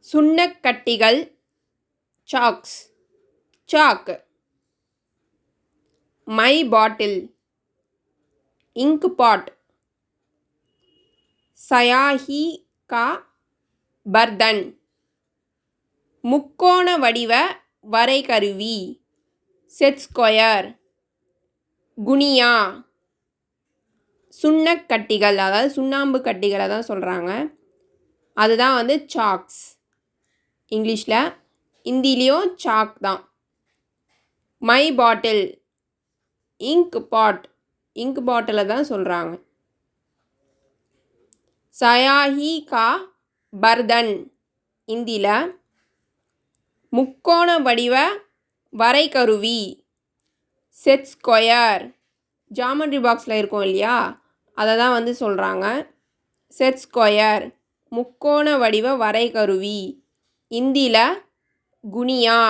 சுண்ணக்கட்டிகள் chalks chalk. மை bottle ink pot. சயாஹி கா பர்தன் முக்கோண வடிவ வரைகருவி செட் ஸ்கொயர். குனியா சுண்ணக்கட்டிகள், அதாவது சுண்ணாம்பு கட்டிகளை தான் சொல்கிறாங்க. அதுதான் வந்து சாக்ஸ் இங்கிலீஷில். ஹிந்திலேயும் சாக் தான். மை பாட்டில் இங்க் பாட், இங்க் பாட்டிலை தான் சொல்கிறாங்க. சயாஹி கா பர்தன் ஹிந்தியில். முக்கோண வடிவ வரைகருவி செட் ஸ்கொயர், ஜாமெண்ட்ரி பாக்ஸில் இருக்கும் இல்லையா, அதை தான் வந்து சொல்கிறாங்க. செட் ஸ்கொயர் முக்கோண வடிவ வரைகருவி, ஹிந்தியில் குனியா.